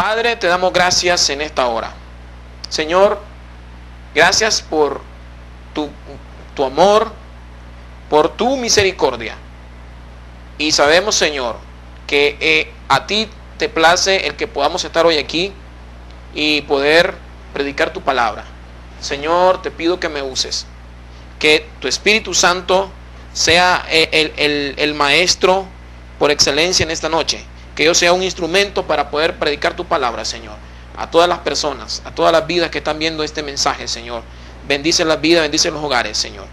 Padre, te damos gracias en esta hora. Señor, gracias por tu amor, por tu misericordia. Y sabemos, Señor, que a ti te place el que podamos estar hoy aquí y poder predicar tu palabra. Señor, te pido que me uses, que tu Espíritu Santo sea el maestro por excelencia en esta noche, que yo sea un instrumento para poder predicar tu palabra, Señor, a todas las personas, a todas las vidas que están viendo este mensaje, Señor. Bendice las vidas, bendice los hogares, Señor.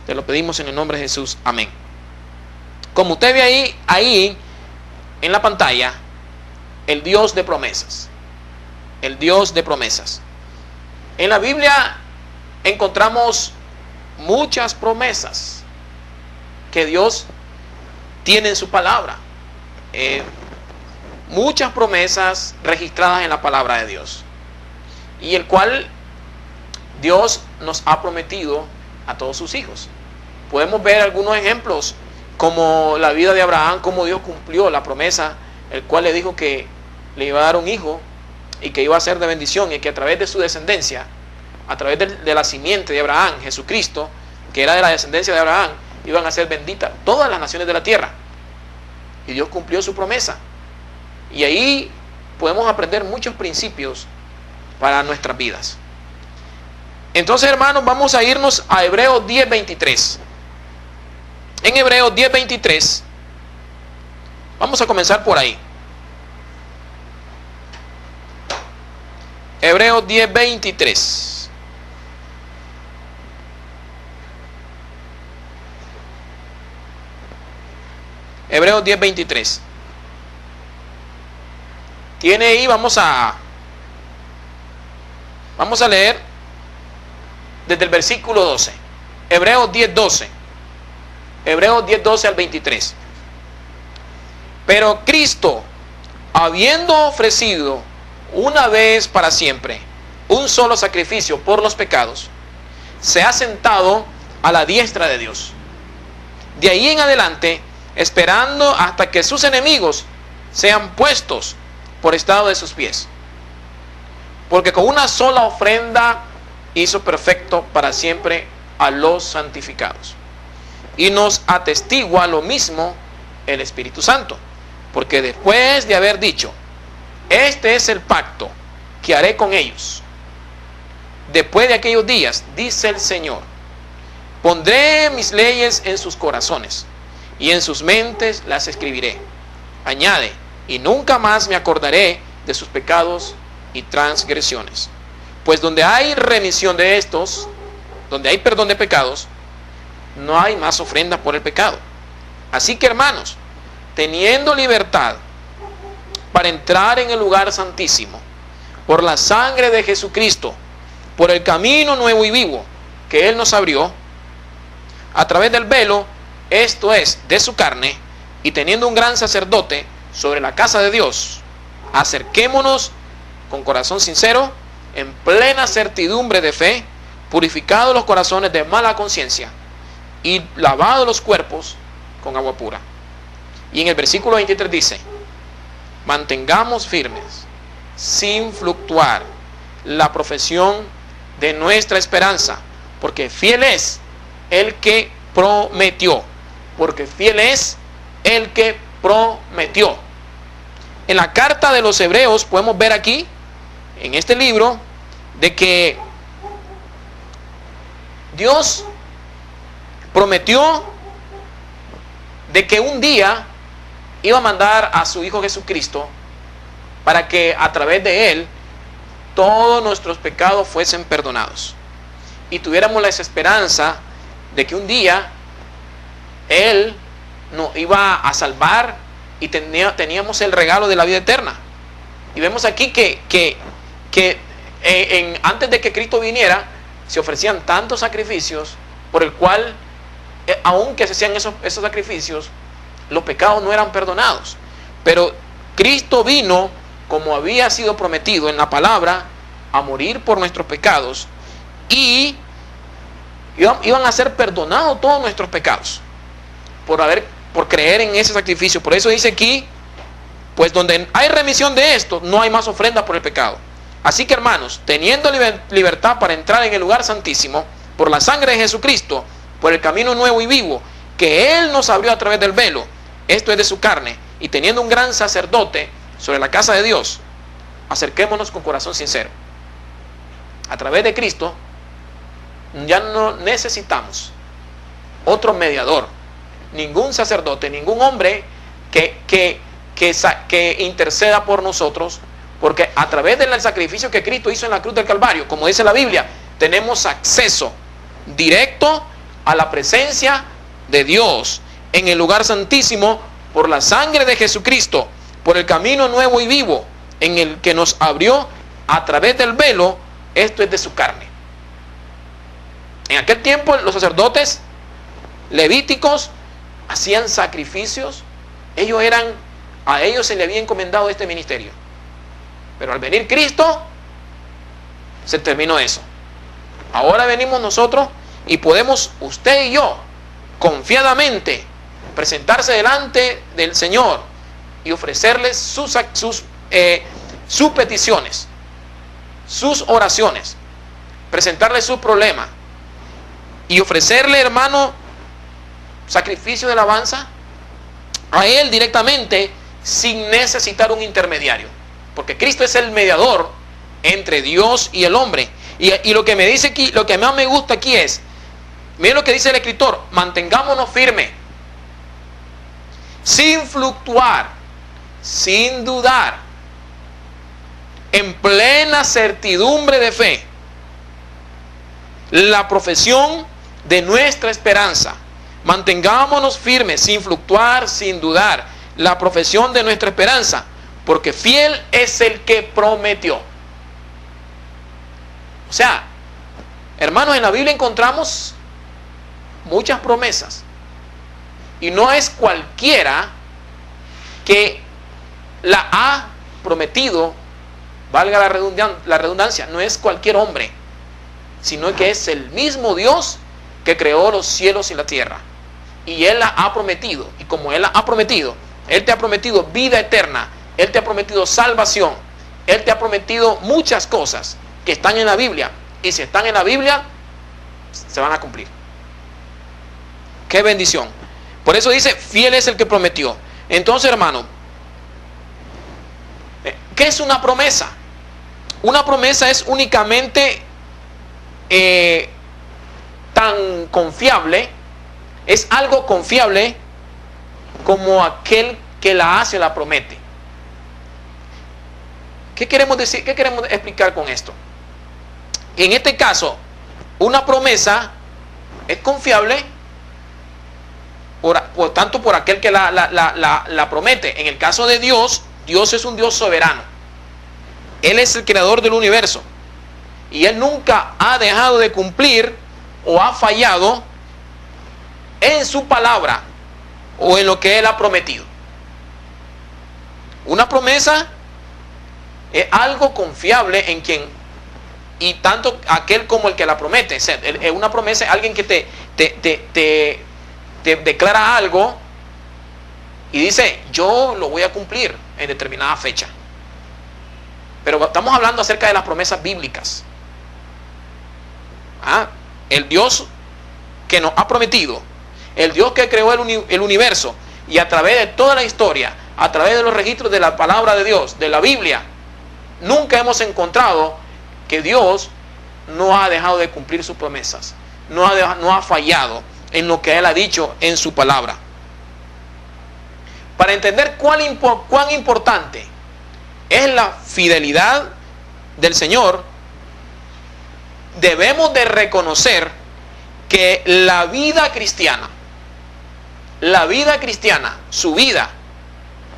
Te lo pedimos en el nombre de Jesús. Amén. Como usted ve ahí en la pantalla, el Dios de promesas. El Dios de promesas. En la Biblia encontramos muchas promesas que Dios tiene en su palabra. Muchas promesas registradas en la palabra de Dios. Y el cual Dios nos ha prometido a todos sus hijos. Podemos ver algunos ejemplos, como la vida de Abraham, cómo Dios cumplió la promesa, el cual le dijo que le iba a dar un hijo y que iba a ser de bendición, y que a través de su descendencia, a través de la simiente de Abraham, Jesucristo, que era de la descendencia de Abraham, iban a ser benditas todas las naciones de la tierra. Y Dios cumplió su promesa. Y ahí podemos aprender muchos principios para nuestras vidas. Entonces, hermanos, vamos a irnos a Hebreos 10:23. En Hebreos 10:23, vamos a comenzar por ahí. Hebreos 10:23. Hebreos 10:23. Tiene ahí, vamos a leer desde el versículo 12. Hebreos 10:12. Hebreos 10:12 al 23. Pero Cristo, habiendo ofrecido una vez para siempre un solo sacrificio por los pecados, se ha sentado a la diestra de Dios. De ahí en adelante, esperando hasta que sus enemigos sean puestos por estado de sus pies. Porque con una sola ofrenda hizo perfecto para siempre a los santificados. Y nos atestigua lo mismo el Espíritu Santo. Porque después de haber dicho, este es el pacto que haré con ellos después de aquellos días, dice el Señor, pondré mis leyes en sus corazones y en sus mentes las escribiré. Añade, y nunca más me acordaré de sus pecados y transgresiones. Pues donde hay remisión de estos, donde hay perdón de pecados, no hay más ofrenda por el pecado. Así que, hermanos, teniendo libertad para entrar en el lugar santísimo, por la sangre de Jesucristo, por el camino nuevo y vivo que Él nos abrió, a través del velo, esto es, de su carne, y teniendo un gran sacerdote sobre la casa de Dios, acerquémonos con corazón sincero, en plena certidumbre de fe, purificados los corazones de mala conciencia y lavados los cuerpos con agua pura. Y en el versículo 23 dice, mantengamos firmes, sin fluctuar, la profesión de nuestra esperanza, porque fiel es el que prometió. Porque fiel es el que prometió. En la carta de los Hebreos podemos ver aquí, en este libro, de que Dios prometió de que un día iba a mandar a su Hijo Jesucristo para que a través de Él todos nuestros pecados fuesen perdonados y tuviéramos la esperanza de que un día Él nos iba a salvar y teníamos el regalo de la vida eterna. Y vemos aquí que antes de que Cristo viniera se ofrecían tantos sacrificios por el cual, aunque se hacían esos sacrificios, los pecados no eran perdonados. Pero Cristo vino, como había sido prometido en la palabra, a morir por nuestros pecados, y iban a ser perdonados todos nuestros pecados por creer en ese sacrificio. Por eso dice aquí Pues donde hay remisión de esto, no hay más ofrenda por el pecado. Así que, hermanos, teniendo libertad para entrar en el lugar santísimo, por la sangre de Jesucristo, por el camino nuevo y vivo, que Él nos abrió a través del velo, esto es de su carne, y teniendo un gran sacerdote sobre la casa de Dios, acerquémonos con corazón sincero. A través de Cristo, ya no necesitamos otro mediador, ningún sacerdote, ningún hombre que interceda por nosotros, porque a través del sacrificio que Cristo hizo en la cruz del Calvario, como dice la Biblia, tenemos acceso directo a la presencia de Dios en el lugar santísimo por la sangre de Jesucristo, por el camino nuevo y vivo en el que nos abrió a través del velo, esto es de su carne. En aquel tiempo los sacerdotes levíticos hacían sacrificios, a ellos se le había encomendado este ministerio. Pero al venir Cristo, se terminó eso. Ahora venimos nosotros y podemos, usted y yo, confiadamente, presentarse delante del Señor y ofrecerles sus peticiones, sus oraciones, presentarle su problema y ofrecerle, hermano, sacrificio de alabanza a Él directamente sin necesitar un intermediario, porque Cristo es el mediador entre Dios y el hombre. Y lo que me dice aquí, lo que más me gusta aquí es, miren lo que dice el escritor: mantengámonos firmes, sin fluctuar, sin dudar, en plena certidumbre de fe, la profesión de nuestra esperanza. Mantengámonos firmes, sin fluctuar, sin dudar, la profesión de nuestra esperanza, porque fiel es el que prometió. O sea, hermanos, en la Biblia encontramos muchas promesas, y no es cualquiera que la ha prometido, valga la redundancia, no es cualquier hombre, sino que es el mismo Dios que creó los cielos y la tierra. Y Él la ha prometido. Y como Él la ha prometido, Él te ha prometido vida eterna, Él te ha prometido salvación, Él te ha prometido muchas cosas que están en la Biblia. Y si están en la Biblia, se van a cumplir. ¡Qué bendición! Por eso dice, fiel es el que prometió. Entonces, hermano, ¿qué es una promesa? Una promesa es únicamente tan confiable, es algo confiable como aquel que la hace o la promete. ¿Qué queremos decir? ¿Qué queremos explicar con esto? En este caso, una promesa es confiable tanto por aquel que la promete. En el caso de Dios, Dios es un Dios soberano. Él es el creador del universo. Y Él nunca ha dejado de cumplir o ha fallado en su palabra o en lo que Él ha prometido. Una promesa es algo confiable en quien, y tanto aquel como el que la promete. Una promesa es alguien que te declara algo y dice, yo lo voy a cumplir en determinada fecha. Pero estamos hablando acerca de las promesas bíblicas. El Dios que nos ha prometido, el Dios que creó el universo, y a través de toda la historia, a través de los registros de la palabra de Dios, de la Biblia, nunca hemos encontrado que Dios no ha dejado de cumplir sus promesas, no ha fallado en lo que Él ha dicho en su palabra. Para entender cuán importante es la fidelidad del Señor, debemos de reconocer que la vida cristiana, su vida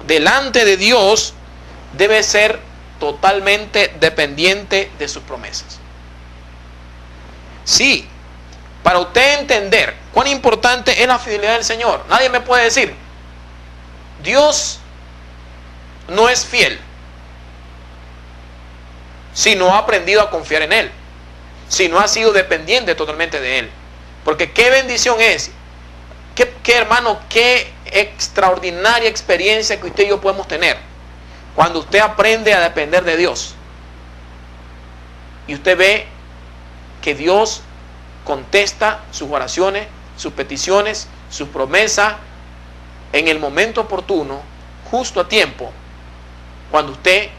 delante de Dios, debe ser totalmente dependiente de sus promesas. Sí, para usted entender cuán importante es la fidelidad del Señor, nadie me puede decir, Dios no es fiel si no ha aprendido a confiar en Él, si no ha sido dependiente totalmente de Él. Porque qué bendición es, qué hermano, qué extraordinaria experiencia que usted y yo podemos tener Cuando usted aprende a depender de Dios y usted ve que Dios contesta sus oraciones, sus peticiones, sus promesas en el momento oportuno, justo a tiempo, cuando usted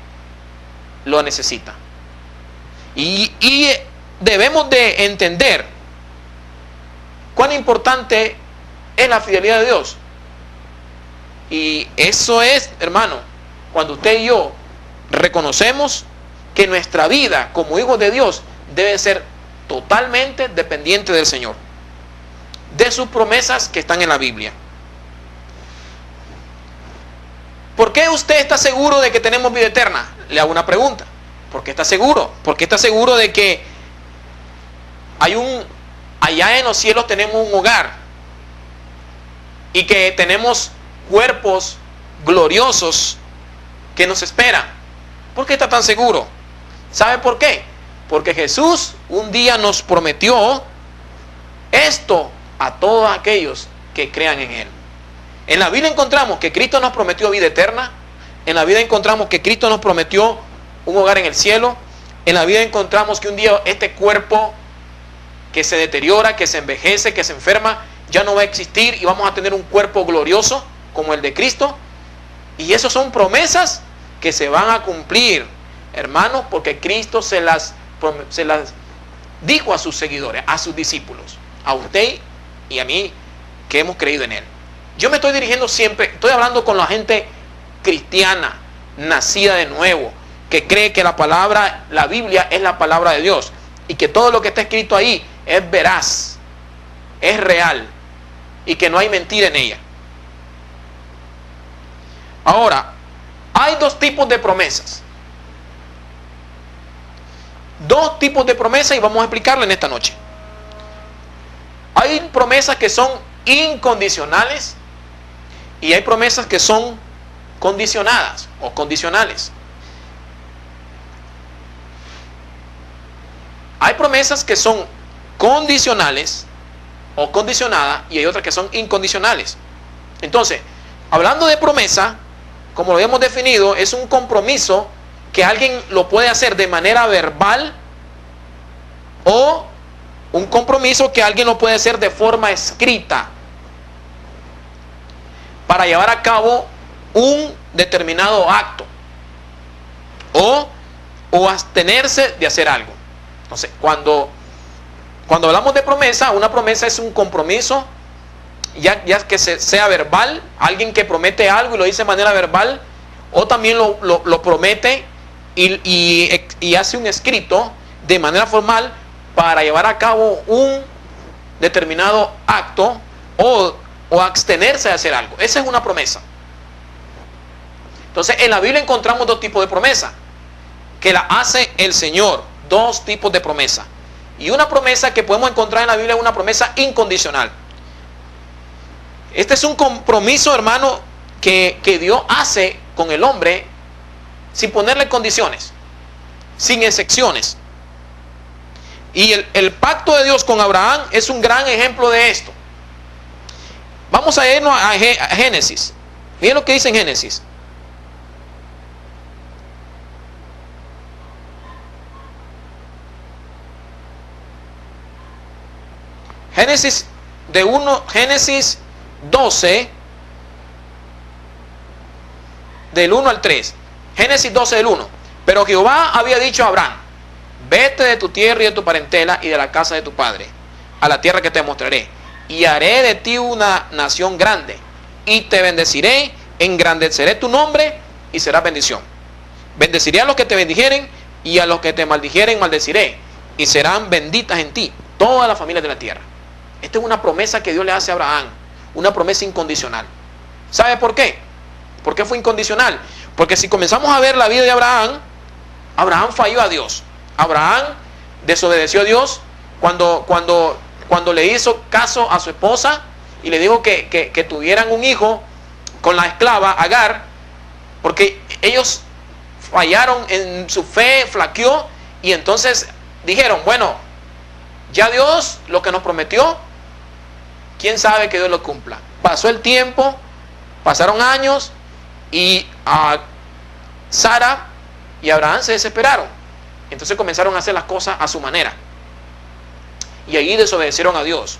lo necesita. Y debemos de entender cuán importante es la fidelidad de Dios. Y eso es, hermano, cuando usted y yo reconocemos que nuestra vida como hijos de Dios debe ser totalmente dependiente del Señor, de sus promesas que están en la Biblia. ¿Por qué usted está seguro de que tenemos vida eterna? Le hago una pregunta. ¿Por qué está seguro? ¿Por qué está seguro de que allá en los cielos tenemos un hogar y que tenemos cuerpos gloriosos que nos esperan? ¿Por qué está tan seguro? ¿Sabe por qué? Porque Jesús un día nos prometió esto a todos aquellos que crean en Él. En la Biblia encontramos que Cristo nos prometió vida eterna. En la Biblia encontramos que Cristo nos prometió un hogar en el cielo. En la Biblia encontramos que un día este cuerpo que se deteriora, que se envejece, que se enferma, ya no va a existir y vamos a tener un cuerpo glorioso como el de Cristo. Y esas son promesas que se van a cumplir, hermanos, porque Cristo se las dijo a sus seguidores, a sus discípulos, a usted y a mí que hemos creído en Él. Yo me estoy dirigiendo siempre, estoy hablando con la gente cristiana, nacida de nuevo, que cree que la Biblia es la palabra de Dios y que todo lo que está escrito ahí es veraz, es real y que no hay mentira en ella. Ahora, hay dos tipos de promesas. Dos tipos de promesas y vamos a explicarlo en esta noche. Hay promesas que son incondicionales y hay promesas que son condicionadas o condicionales. Hay promesas que son condicionales o condicionadas y hay otras que son incondicionales. Entonces, hablando de promesa, como lo hemos definido, es un compromiso que alguien lo puede hacer de manera verbal o un compromiso que alguien lo puede hacer de forma escrita para llevar a cabo un determinado acto o abstenerse de hacer algo. Entonces, cuando hablamos de promesa, una promesa es un compromiso, ya que sea verbal, alguien que promete algo y lo dice de manera verbal, o también lo promete y hace un escrito de manera formal para llevar a cabo un determinado acto o abstenerse de hacer algo. Esa es una promesa. Entonces, en la Biblia encontramos dos tipos de promesa que la hace el Señor. Dos tipos de promesa. Y una promesa que podemos encontrar en la Biblia es una promesa incondicional. Este es un compromiso, hermano, que Dios hace con el hombre sin ponerle condiciones, sin excepciones. Y el pacto de Dios con Abraham es un gran ejemplo de esto. Vamos a irnos a Génesis. Miren lo que dice en Génesis. Génesis 12, del 1 al 3. Génesis 12, del 1. Pero Jehová había dicho a Abraham: vete de tu tierra y de tu parentela y de la casa de tu padre, a la tierra que te mostraré, y haré de ti una nación grande, y te bendeciré, engrandeceré tu nombre, y serás bendición. Bendeciré a los que te bendijeren, y a los que te maldijeren maldeciré, y serán benditas en ti todas las familias de la tierra. Esta es una promesa que Dios le hace a Abraham, una promesa incondicional. ¿Sabe por qué? ¿Por qué fue incondicional? Porque si comenzamos a ver la vida de Abraham, Abraham falló a Dios. Abraham desobedeció a Dios cuando le hizo caso a su esposa y le dijo que tuvieran un hijo con la esclava Agar, porque ellos fallaron en su fe, flaqueó, y entonces dijeron: bueno, ya Dios lo que nos prometió, quién sabe que Dios lo cumpla. Pasó el tiempo, pasaron años y Sara y Abraham se desesperaron. Entonces comenzaron a hacer las cosas a su manera. Y ahí desobedecieron a Dios.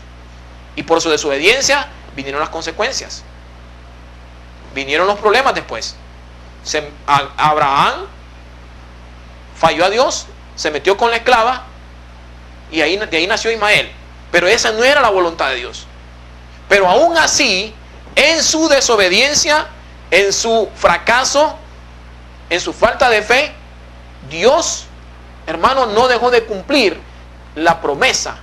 Y por su desobediencia vinieron las consecuencias. Vinieron los problemas después. Abraham falló a Dios, se metió con la esclava y de ahí nació Ismael. Pero esa no era la voluntad de Dios. Pero aún así, en su desobediencia, en su fracaso, en su falta de fe, Dios, hermano, no dejó de cumplir la promesa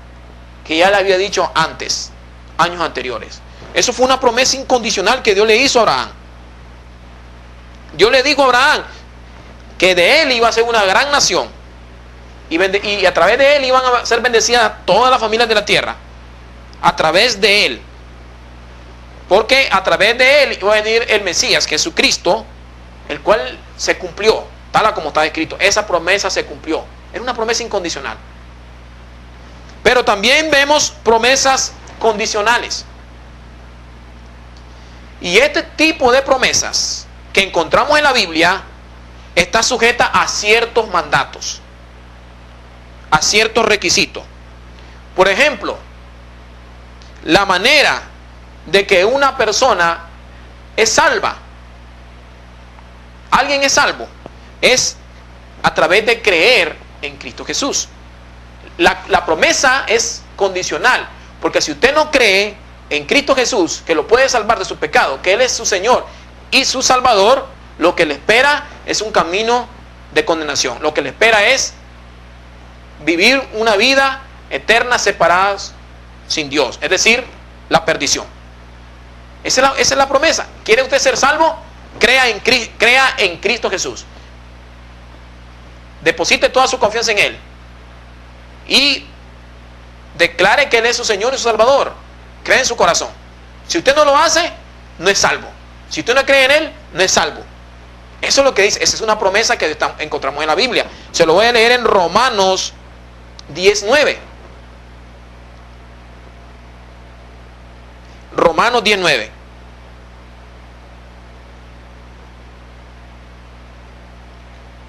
que ya le había dicho antes, años anteriores. Eso fue una promesa incondicional que Dios le hizo a Abraham. Dios le dijo a Abraham que de él iba a ser una gran nación y a través de él iban a ser bendecidas todas las familias de la tierra. A través de él. Porque a través de él iba a venir el Mesías, Jesucristo, el cual se cumplió, tal como está escrito. Esa promesa se cumplió. Era una promesa incondicional. Pero también vemos promesas condicionales. Y este tipo de promesas que encontramos en la Biblia está sujeta a ciertos mandatos, a ciertos requisitos. Por ejemplo, la manera de que una persona es salva, alguien es salvo, es a través de creer en Cristo Jesús. La promesa es condicional, porque si usted no cree en Cristo Jesús, que lo puede salvar de su pecado, que Él es su Señor y su Salvador, lo que le espera es un camino de condenación. Lo que le espera es vivir una vida eterna separados sin Dios, es decir, la perdición. Esa es la promesa. ¿Quiere usted ser salvo? Crea en Cristo Jesús. Deposite toda su confianza en Él y declare que Él es su Señor y su Salvador. Cree en su corazón. Si usted no lo hace, no es salvo. Si usted no cree en Él, no es salvo. Eso es lo que dice. Esa es una promesa que encontramos en la Biblia. Se lo voy a leer en Romanos 10:9. Romanos 10:9.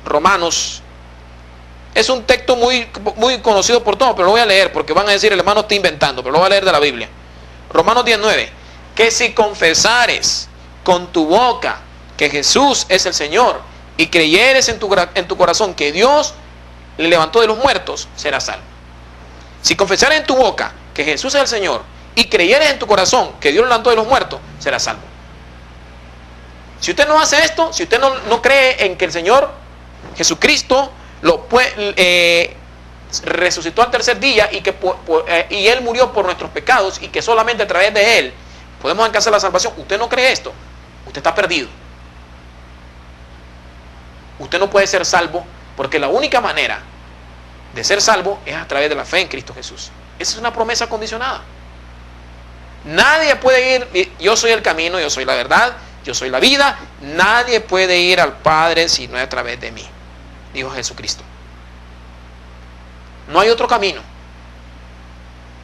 Romanos. Es un texto muy conocido por todos, pero lo voy a leer porque van a decir el hermano está inventando, pero lo voy a leer de la Biblia. Romanos 10:9. Que si confesares con tu boca que Jesús es el Señor y creyeres en tu corazón que Dios le levantó de los muertos, serás salvo. Si confesares en tu boca que Jesús es el Señor y creyeres en tu corazón que Dios le levantó de los muertos, serás salvo. Si usted no hace esto, si usted no cree en que el Señor Jesucristo resucitó al tercer día y Él murió por nuestros pecados y que solamente a través de Él podemos alcanzar la salvación, usted no cree esto, usted está perdido. Usted no puede ser salvo porque la única manera de ser salvo es a través de la fe en Cristo Jesús. Esa es una promesa condicionada. Nadie puede ir, yo soy el camino, yo soy la verdad, yo soy la vida, nadie puede ir al Padre si no es a través de mí, dijo Jesucristo. No hay otro camino,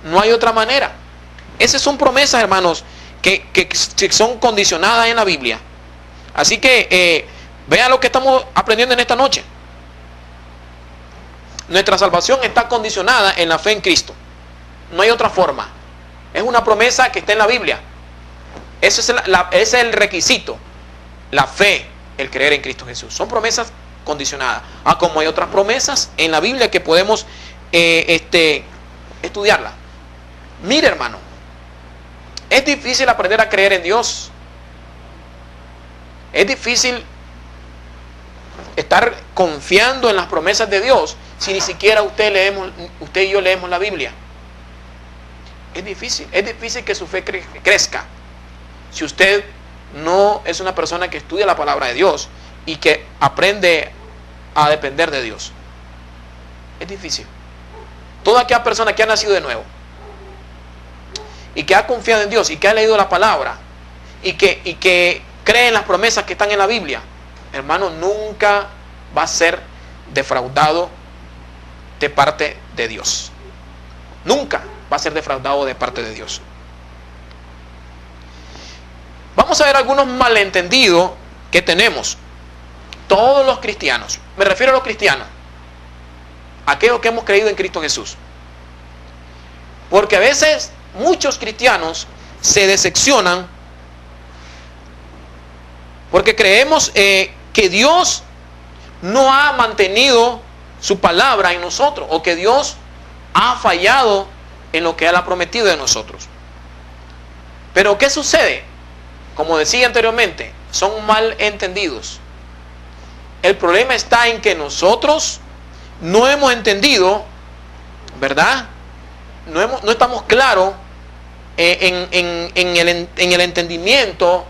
no hay otra manera. Esas son promesas, hermanos, que son condicionadas en la Biblia. Así que vean lo que estamos aprendiendo en esta noche. Nuestra salvación está condicionada en la fe en Cristo. No hay otra forma. Es una promesa que está en la Biblia. Ese es el requisito. La fe, el creer en Cristo Jesús. Son promesas condicionadas. Como hay otras promesas en la Biblia que podemos estudiarla. Mire, hermano, es difícil aprender a creer en Dios. Es difícil estar confiando en las promesas de Dios si ni siquiera usted y yo leemos la Biblia. Es difícil que su fe crezca si usted no es una persona que estudia la palabra de Dios y que aprende a depender de Dios. Es difícil. Toda aquella persona que ha nacido de nuevo y que ha confiado en Dios y que ha leído la palabra y que cree en las promesas que están en la Biblia, hermano, nunca va a ser defraudado de parte de Dios. Nunca va a ser defraudado de parte de Dios. Vamos a ver algunos malentendidos que tenemos Todos los cristianos, me refiero a los cristianos, aquellos que hemos creído en Cristo Jesús. Porque a veces muchos cristianos se decepcionan porque creemos que Dios no ha mantenido su palabra en nosotros, o que Dios ha fallado en lo que Él ha prometido de nosotros. Pero ¿qué sucede? Como decía anteriormente, son mal entendidos. El problema está en que nosotros no hemos entendido, ¿verdad? No estamos claros en el entendimiento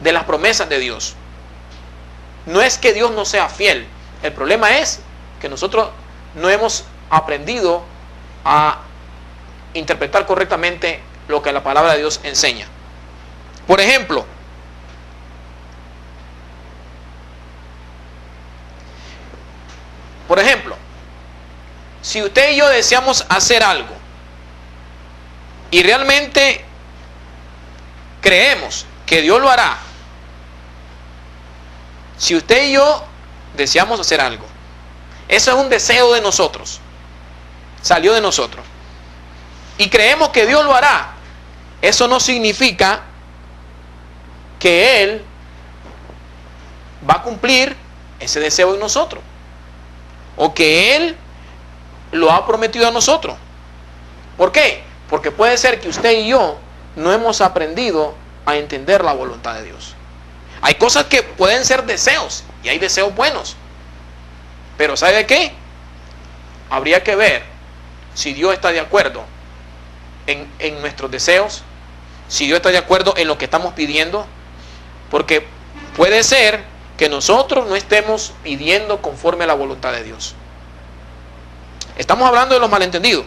de las promesas de Dios. No es que Dios no sea fiel. El problema es que nosotros no hemos aprendido a interpretar correctamente lo que la palabra de Dios enseña. Por ejemplo, si usted y yo deseamos hacer algo y realmente creemos que Dios lo hará, si usted y yo deseamos hacer algo, eso es un deseo de nosotros, salió de nosotros, y creemos que Dios lo hará, eso no significa que Él va a cumplir ese deseo en nosotros, o que Él lo ha prometido a nosotros. ¿Por qué? Porque puede ser que usted y yo no hemos aprendido a entender la voluntad de Dios. Hay cosas que pueden ser deseos, y hay deseos buenos, pero ¿sabe qué? Habría que ver si Dios está de acuerdo en nuestros deseos, si Dios está de acuerdo en lo que estamos pidiendo, porque puede ser que nosotros no estemos pidiendo conforme a la voluntad de Dios. Estamos hablando de los malentendidos.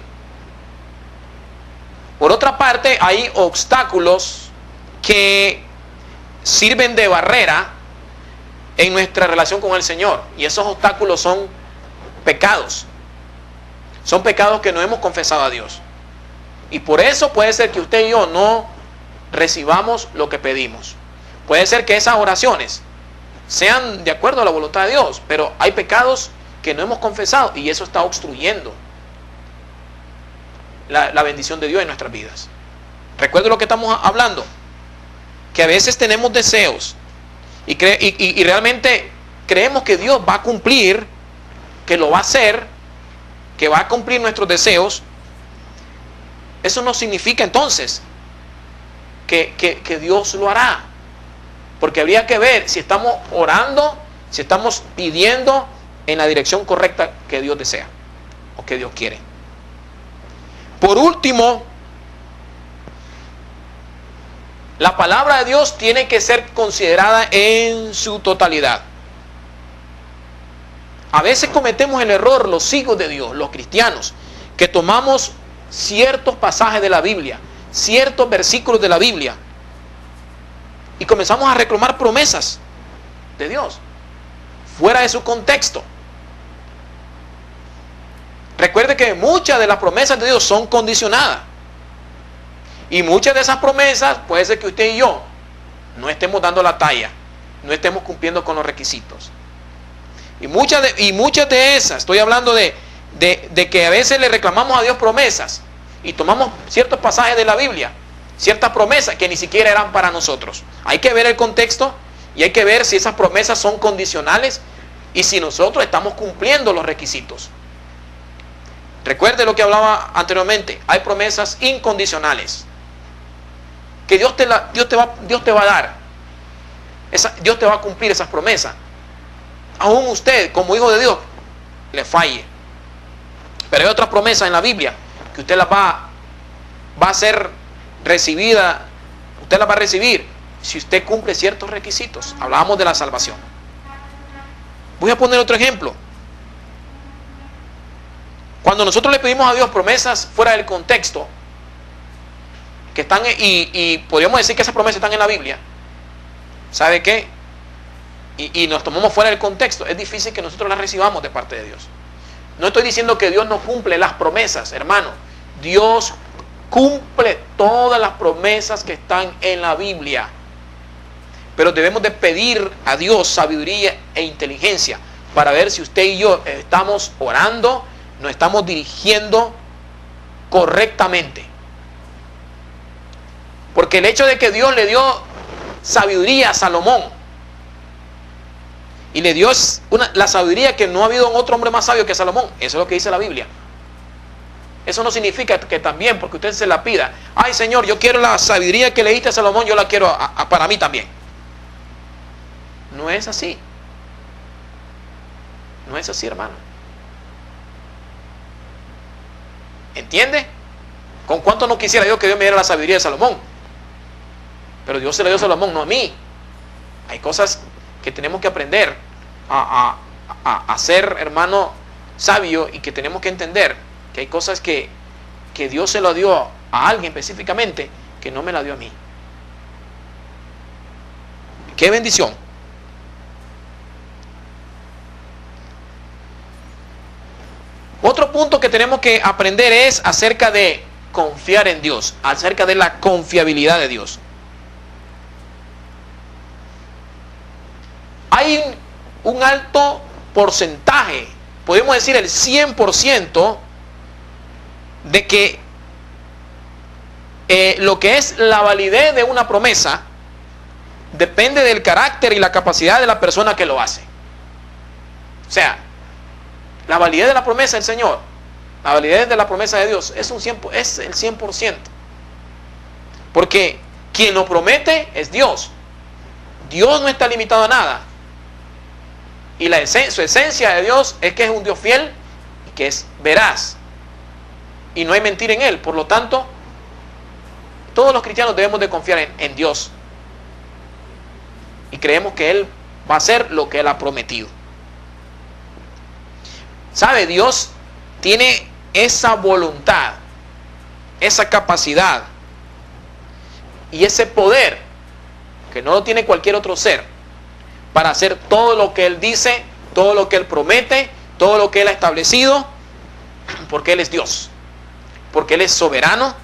Por otra parte, hay obstáculos que sirven de barrera en nuestra relación con el Señor, y esos obstáculos son pecados. Son pecados que no hemos confesado a Dios, y por eso puede ser que usted y yo no recibamos lo que pedimos. Puede ser que esas oraciones sean de acuerdo a la voluntad de Dios, pero hay pecados que no hemos confesado, y eso está obstruyendo la bendición de Dios en nuestras vidas. Recuerda lo que estamos hablando, que a veces tenemos deseos y realmente creemos que Dios va a cumplir, que lo va a hacer, que va a cumplir nuestros deseos. Eso no significa entonces que Dios lo hará, porque habría que ver si estamos orando, si estamos pidiendo en la dirección correcta que Dios desea o que Dios quiere. Por último, la palabra de Dios tiene que ser considerada en su totalidad. A veces cometemos el error, los hijos de Dios, los cristianos, que tomamos ciertos pasajes de la Biblia, ciertos versículos de la Biblia, y comenzamos a reclamar promesas de Dios fuera de su contexto. Recuerde que muchas de las promesas de Dios son condicionadas, y muchas de esas promesas puede ser que usted y yo no estemos dando la talla, no estemos cumpliendo con los requisitos. Y muchas de esas, estoy hablando de que a veces le reclamamos a Dios promesas y tomamos ciertos pasajes de la Biblia, ciertas promesas que ni siquiera eran para nosotros. Hay que ver el contexto y hay que ver si esas promesas son condicionales y si nosotros estamos cumpliendo los requisitos. Recuerde lo que hablaba anteriormente, hay promesas incondicionales que Dios te va a dar. Dios te va a cumplir esas promesas. Aún usted, como hijo de Dios, le falle. Pero hay otras promesas en la Biblia que usted las va a ser recibida, usted las va a recibir si usted cumple ciertos requisitos. Hablábamos de la salvación. Voy a poner otro ejemplo. Cuando nosotros le pedimos a Dios promesas fuera del contexto, que están, y podríamos decir que esas promesas están en la Biblia, ¿sabe qué? Y nos tomamos fuera del contexto, es difícil que nosotros las recibamos de parte de Dios. No estoy diciendo que Dios no cumple las promesas, hermano. Dios cumple todas las promesas que están en la Biblia. Pero debemos de pedir a Dios sabiduría e inteligencia para ver si usted y yo estamos orando, nos estamos dirigiendo correctamente. Porque el hecho de que Dios le dio sabiduría a Salomón y le dio la sabiduría que no ha habido otro hombre más sabio que Salomón, eso es lo que dice la Biblia. Eso no significa que también, porque usted se la pida, ay Señor, yo quiero la sabiduría que le diste a Salomón, yo la quiero para mí también. No es así. No es así, hermano. ¿Entiende? ¿Con cuánto no quisiera yo que Dios me diera la sabiduría de Salomón? Pero Dios se la dio a Salomón, no a mí. Hay cosas que tenemos que aprender a ser, hermano, sabio, y que tenemos que entender que hay cosas que Dios se lo dio a alguien específicamente que no me la dio a mí. ¡Qué bendición! Otro punto que tenemos que aprender es acerca de confiar en Dios, acerca de la confiabilidad de Dios. Hay un alto porcentaje, podemos decir el 100%, de que lo que es la validez de una promesa depende del carácter y la capacidad de la persona que lo hace. O sea, la validez de la promesa del Señor, la validez de la promesa de Dios es el 100%. Porque quien lo promete es Dios. Dios no está limitado a nada. Y su esencia de Dios es que es un Dios fiel y que es veraz. Y no hay mentira en Él. Por lo tanto, todos los cristianos debemos de confiar en Dios. Y creemos que Él va a hacer lo que Él ha prometido. ¿Sabe? Dios tiene esa voluntad, esa capacidad y ese poder que no lo tiene cualquier otro ser para hacer todo lo que Él dice, todo lo que Él promete, todo lo que Él ha establecido, porque Él es Dios, porque Él es soberano.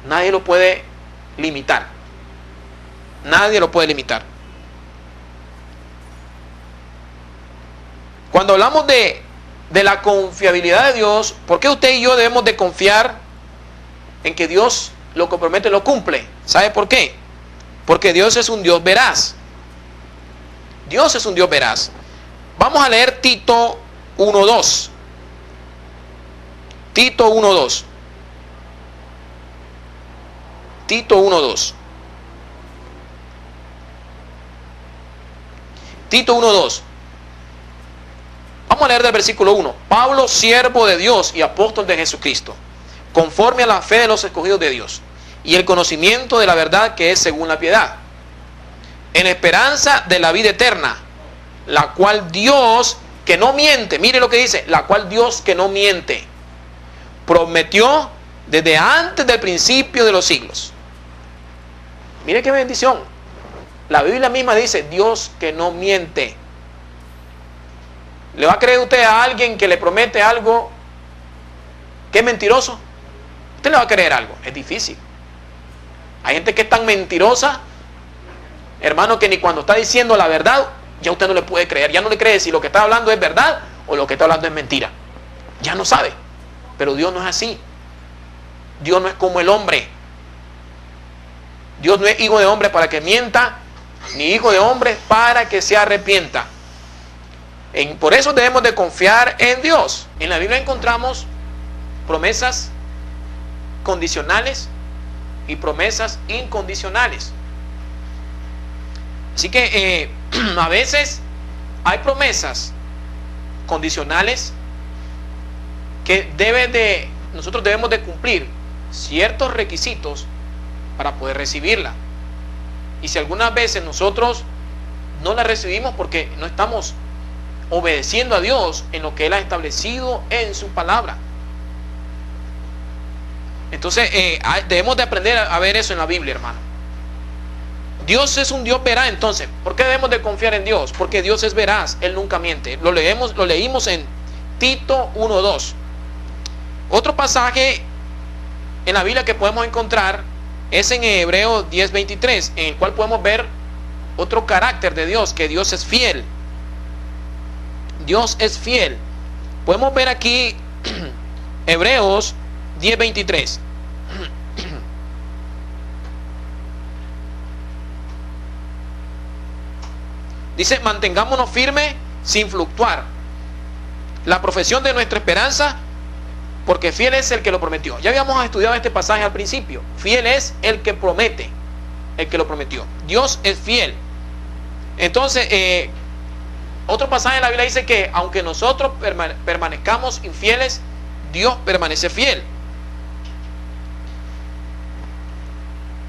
Nadie lo puede limitar. Nadie lo puede limitar. Cuando hablamos de la confiabilidad de Dios, ¿por qué usted y yo debemos de confiar en que Dios lo que promete lo cumple? ¿Sabe por qué? Porque Dios es un Dios veraz. Dios es un Dios veraz. Vamos a leer Tito 1:2. Tito 1:2. Tito 1:2. Tito 1:2. Vamos a leer del versículo 1. Pablo, siervo de Dios y apóstol de Jesucristo, conforme a la fe de los escogidos de Dios y el conocimiento de la verdad que es según la piedad, en esperanza de la vida eterna, la cual Dios, que no miente, mire lo que dice, la cual Dios, que no miente, prometió desde antes del principio de los siglos. Mire qué bendición. La Biblia misma dice, Dios que no miente. ¿Le va a creer usted a alguien que le promete algo que es mentiroso? ¿Usted le va a creer algo? Es difícil. Hay gente que es tan mentirosa, hermano, que ni cuando está diciendo la verdad, ya usted no le puede creer. Ya no le cree si lo que está hablando es verdad o lo que está hablando es mentira. Ya no sabe. Pero Dios no es así. Dios no es como el hombre. Dios no es hijo de hombre para que mienta, ni hijo de hombre para que se arrepienta. Por eso debemos de confiar en Dios. En la Biblia encontramos promesas condicionales y promesas incondicionales. Así que a veces hay promesas condicionales que nosotros debemos de cumplir ciertos requisitos para poder recibirla. Y si algunas veces nosotros no la recibimos porque no estamos obedeciendo a Dios en lo que Él ha establecido en su palabra. Entonces debemos de aprender a ver eso en la Biblia, hermano. Dios es un Dios veraz. Entonces, ¿por qué debemos de confiar en Dios? Porque Dios es veraz, Él nunca miente. Lo leímos en Tito 1:2. Otro pasaje en la Biblia que podemos encontrar es en Hebreos 10:23, en el cual podemos ver otro carácter de Dios, que Dios es fiel. Dios es fiel. Podemos ver aquí Hebreos 10:23. Dice: mantengámonos firmes sin fluctuar la profesión de nuestra esperanza, porque fiel es el que lo prometió. Ya habíamos estudiado este pasaje al principio. Fiel es el que promete, el que lo prometió. Dios es fiel. Entonces, otro pasaje de la Biblia dice que aunque nosotros permanezcamos infieles, Dios permanece fiel.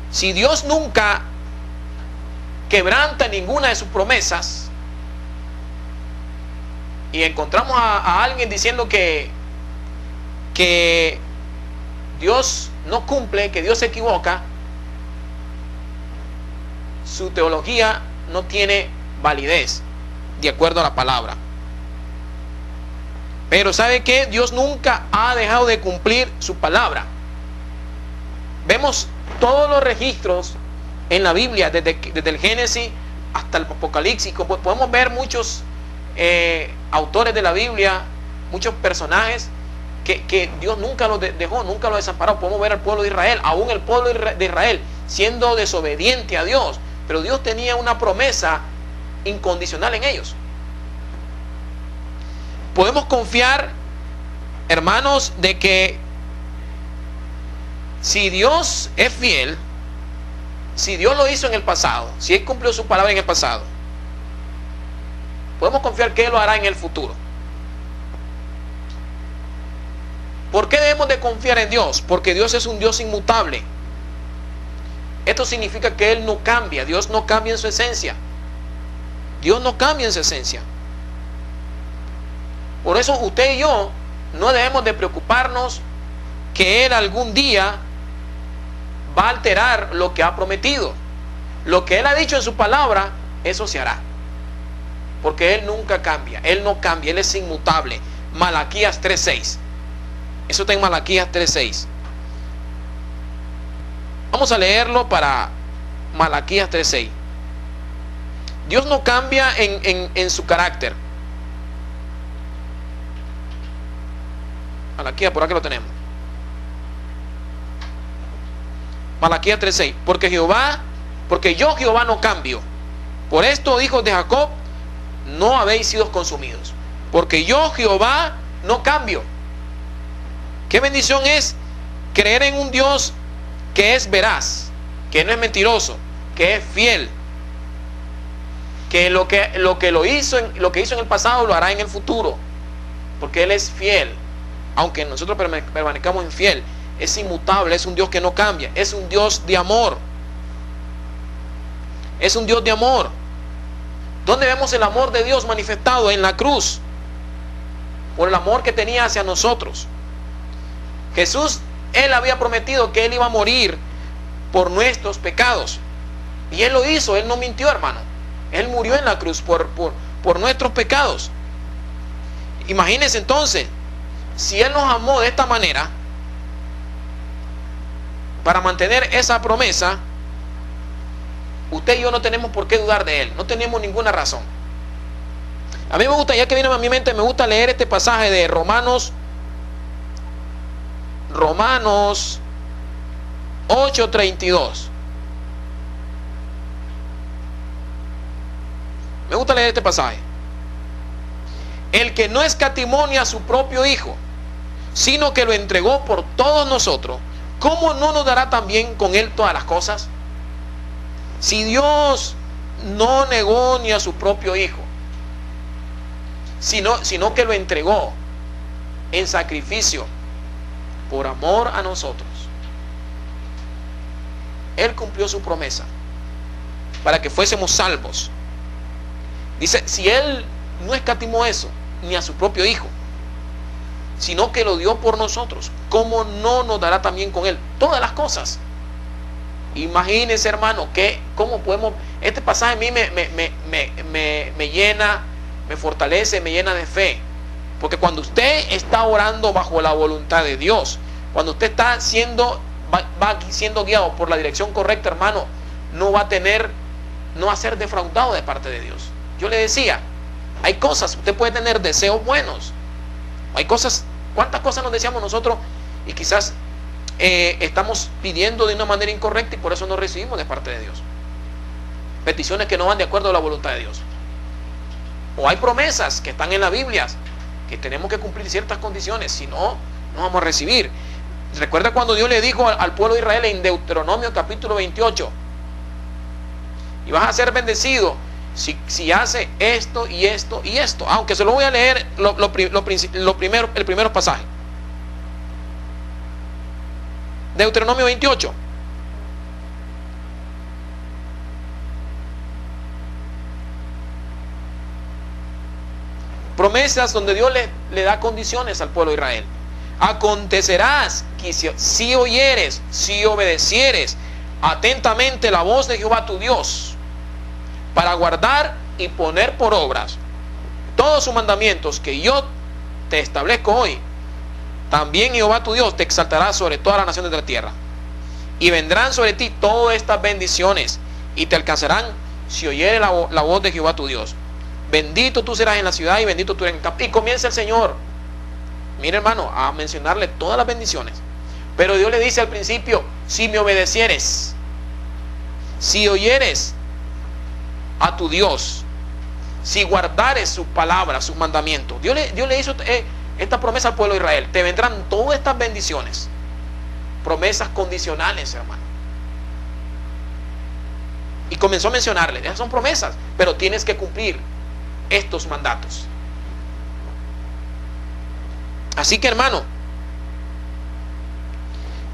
Si Dios nunca quebranta ninguna de sus promesas, y encontramos a alguien diciendo que Dios no cumple, que Dios se equivoca, su teología no tiene validez de acuerdo a la palabra. Pero ¿sabe qué? Dios nunca ha dejado de cumplir su palabra. Vemos todos los registros en la Biblia, desde el Génesis hasta el Apocalipsis. Podemos ver muchos autores de la Biblia, muchos personajes que Dios nunca los dejó, nunca los desamparó. Podemos ver al pueblo de Israel, aún el pueblo de Israel siendo desobediente a Dios, pero Dios tenía una promesa incondicional en ellos. Podemos confiar, hermanos, de que si Dios es fiel, si Dios lo hizo en el pasado, si Él cumplió su palabra en el pasado, podemos confiar que Él lo hará en el futuro. ¿Por qué debemos de confiar en Dios? Porque Dios es un Dios inmutable. Esto significa que Él no cambia. Dios no cambia en su esencia. Dios no cambia en su esencia. Por eso usted y yo no debemos de preocuparnos que Él algún día va a alterar lo que ha prometido. Lo que Él ha dicho en su palabra, eso se hará. Porque Él nunca cambia. Él no cambia. Él es inmutable. Malaquías 3:6. Eso está en Malaquías 3:6. Vamos a leerlo para Malaquías 3:6. Dios no cambia en su carácter. Malaquías, por aquí lo tenemos. Malaquías 3:6. Porque yo Jehová no cambio. Por esto, hijos de Jacob, no habéis sido consumidos. Porque yo Jehová no cambio. Qué bendición es creer en un Dios que es veraz, que no es mentiroso, que es fiel, que lo que hizo en el pasado lo hará en el futuro, porque Él es fiel. Aunque nosotros permanezcamos infiel, es inmutable, es un Dios que no cambia, es un Dios de amor. Es un Dios de amor. ¿Dónde vemos el amor de Dios manifestado? En la cruz, por el amor que tenía hacia nosotros. Jesús, Él había prometido que Él iba a morir por nuestros pecados. Y Él lo hizo, Él no mintió, hermano. Él murió en la cruz por nuestros pecados. Imagínense entonces, si Él nos amó de esta manera, para mantener esa promesa, usted y yo no tenemos por qué dudar de Él. No tenemos ninguna razón. A mí me gusta, ya que viene a mi mente, me gusta leer este pasaje de Romanos 8:32. Me gusta leer este pasaje. El que no escatimó a su propio Hijo, sino que lo entregó por todos nosotros, ¿cómo no nos dará también con Él todas las cosas? Si Dios no negó ni a su propio Hijo, sino que lo entregó en sacrificio por amor a nosotros, Él cumplió su promesa para que fuésemos salvos. Dice, si Él no escatimó eso ni a su propio Hijo, sino que lo dio por nosotros, ¿cómo no nos dará también con Él todas las cosas? Imagínense, hermano, cómo podemos. Este pasaje a mí me llena, me fortalece, me llena de fe. Porque cuando usted está orando bajo la voluntad de Dios, cuando usted está siendo va siendo guiado por la dirección correcta, hermano, no va a ser defraudado de parte de Dios. Yo le decía, hay cosas, usted puede tener deseos buenos, hay cosas, ¿cuántas cosas nos deseamos nosotros? Y quizás estamos pidiendo de una manera incorrecta y por eso no recibimos de parte de Dios. Peticiones que no van de acuerdo a la voluntad de Dios. O hay promesas que están en la Biblia que tenemos que cumplir ciertas condiciones, si no, no vamos a recibir. Recuerda cuando Dios le dijo al pueblo de Israel en Deuteronomio capítulo 28, y vas a ser bendecido si hace esto y esto y esto. Aunque se lo voy a leer el primer pasaje. Deuteronomio 28. Promesas donde Dios le da condiciones al pueblo de Israel. Acontecerás que si oyeres, si obedecieres atentamente la voz de Jehová tu Dios, para guardar y poner por obras todos sus mandamientos que yo te establezco hoy, también Jehová tu Dios te exaltará sobre todas las naciones de la tierra, y vendrán sobre ti todas estas bendiciones, y te alcanzarán si oyeres la voz de Jehová tu Dios. Bendito tú serás en la ciudad y bendito tú en el campo. Y comienza el Señor, mire hermano, a mencionarle todas las bendiciones. Pero Dios le dice al principio, si me obedecieres, si oyeres a tu Dios, si guardares sus palabras, sus mandamientos. Dios le hizo esta promesa al pueblo de Israel. Te vendrán todas estas bendiciones. Promesas condicionales, hermano. Y comenzó a mencionarle, esas son promesas, pero tienes que cumplir estos mandatos. Así que hermano,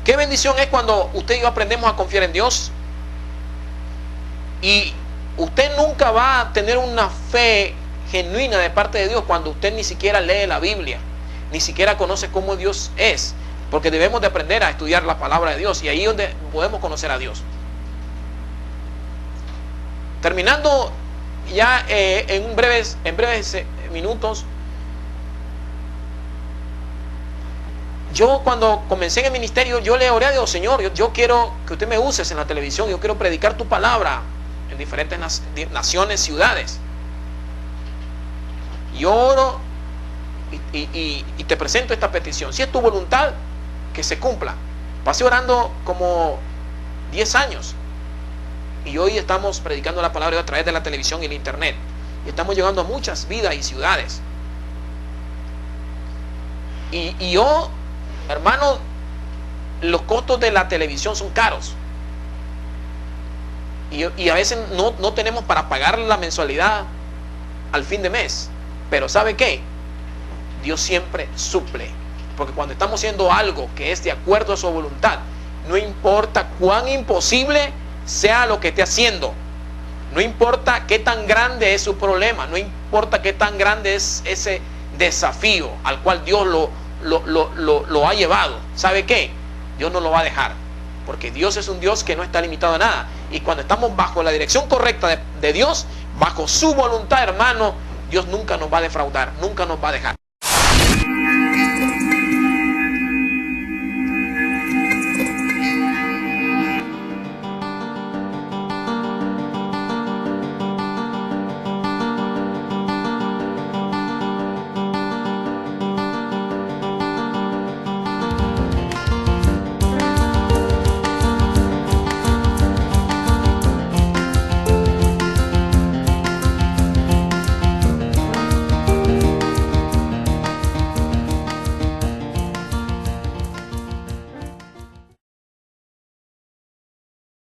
qué bendición es cuando usted y yo aprendemos a confiar en Dios. Y usted nunca va a tener una fe genuina de parte de Dios cuando usted ni siquiera lee la Biblia, ni siquiera conoce cómo Dios es, porque debemos de aprender a estudiar la palabra de Dios, y ahí es donde podemos conocer a Dios. Terminando ya en breves minutos, yo cuando comencé en el ministerio, yo le oré a Dios, Señor, yo quiero que usted me uses en la televisión, yo quiero predicar tu palabra en diferentes naciones, ciudades. Y oro y te presento esta petición. Si es tu voluntad, que se cumpla. Pasé orando como 10 años. Y hoy estamos predicando la palabra a través de la televisión y el internet. Y estamos llegando a muchas vidas y ciudades. Y yo, hermano, los costos de la televisión son caros. Y a veces no tenemos para pagar la mensualidad al fin de mes. Pero ¿sabe qué? Dios siempre suple. Porque cuando estamos haciendo algo que es de acuerdo a su voluntad, no importa cuán imposible sea lo que esté haciendo, no importa qué tan grande es su problema, no importa qué tan grande es ese desafío al cual Dios lo ha llevado, ¿sabe qué? Dios no lo va a dejar, porque Dios es un Dios que no está limitado a nada. Y cuando estamos bajo la dirección correcta de Dios, bajo su voluntad, hermano, Dios nunca nos va a defraudar, nunca nos va a dejar.